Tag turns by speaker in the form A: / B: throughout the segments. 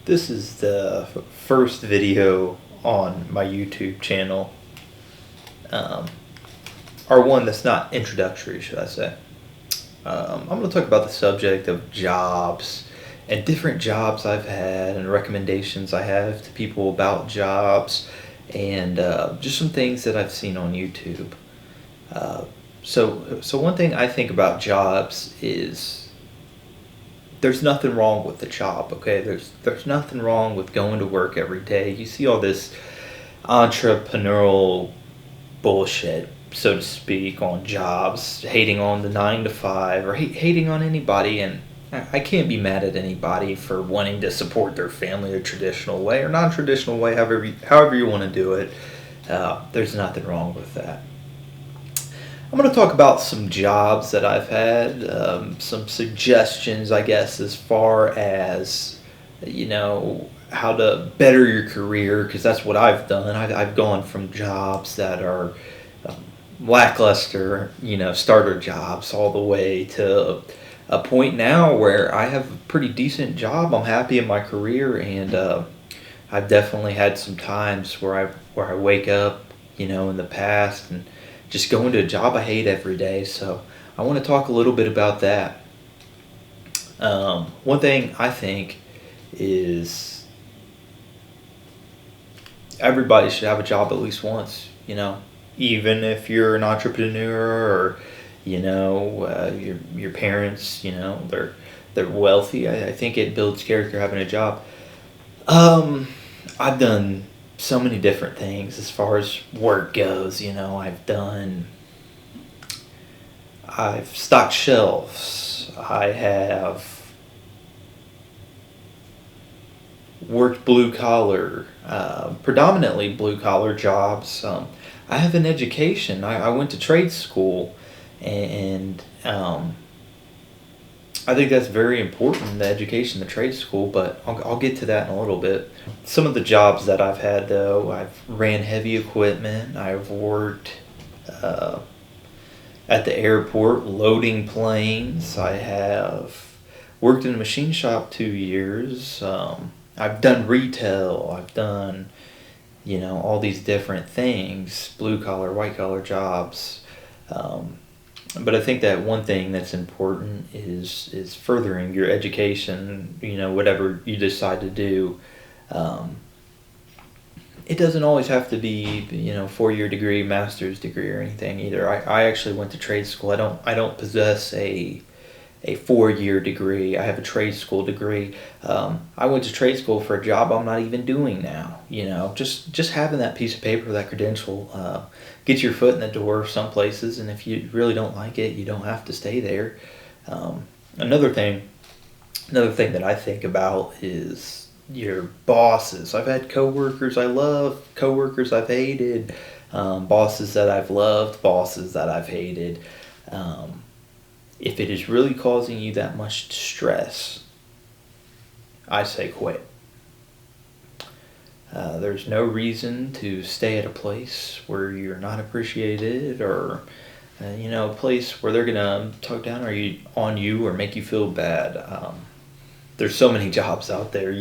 A: This is the first video on my YouTube channel, um, or one that's not introductory, should I say. I'm going to talk about the subject of jobs and different jobs I've had and recommendations I have to people about jobs and just some things that I've seen on YouTube. So one thing I think about jobs is there's nothing wrong with the job, okay? There's nothing wrong with going to work every day. You see all this entrepreneurial bullshit, so to speak, on jobs, hating on the 9 to 5 or hating on anybody, and I can't be mad at anybody for wanting to support their family the traditional way or non-traditional way, however you want to do it. There's nothing wrong with that. I'm going to talk about some jobs that I've had, some suggestions, I guess, as far as, how to better your career, because that's what I've done. I've gone from jobs that are lackluster, starter jobs, all the way to a point now where I have a pretty decent job. I'm happy in my career, and I've definitely had some times where I wake up, in the past and just going to a job I hate every day. So I want to talk a little bit about that. One thing I think is everybody should have a job at least once, even if you're an entrepreneur or, your parents, they're wealthy. I think it builds character having a job. I've done so many different things as far as work goes. I've stocked shelves. I have worked blue collar, predominantly blue collar jobs. I have an education. I went to trade school, and I think that's very important, the education, the trade school, but I'll get to that in a little bit. Some of the jobs that I've had, though, I've ran heavy equipment. I've worked at the airport loading planes. I have worked in a machine shop 2 years. I've done retail. I've done, all these different things, blue collar, white collar jobs. But I think that one thing that's important is furthering your education, whatever you decide to do. It doesn't always have to be, 4-year degree, master's degree or anything either. I actually went to trade school. I don't possess a 4-year degree. I have a trade school degree. I went to trade school for a job I'm not even doing now. Just having that piece of paper, that credential, gets your foot in the door some places, and if you really don't like it, you don't have to stay there. Another thing that I think about is your bosses. I've had coworkers I love, coworkers I've hated, bosses that I've loved, bosses that I've hated. If it is really causing you that much stress, I say quit. There's no reason to stay at a place where you're not appreciated, or a place where they're gonna talk down on you or make you feel bad. There's so many jobs out there.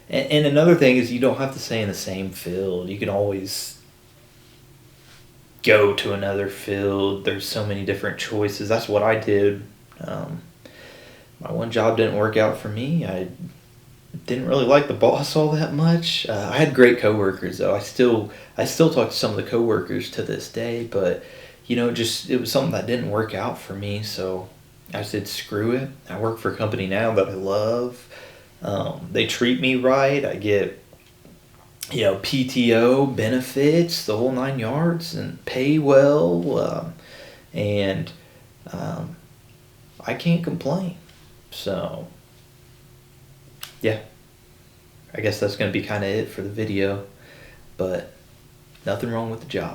A: And another thing is, you don't have to stay in the same field. You can always go to another field. There's so many different choices. That's what I did. My one job didn't work out for me. I didn't really like the boss all that much. I had great coworkers, though. I still talk to some of the coworkers to this day, but it was something that didn't work out for me. So I said, screw it. I work for a company now that I love. They treat me right. I get PTO, benefits, the whole 9 yards, and pay well, and I can't complain. So, yeah, I guess that's going to be kind of it for the video, but nothing wrong with the job.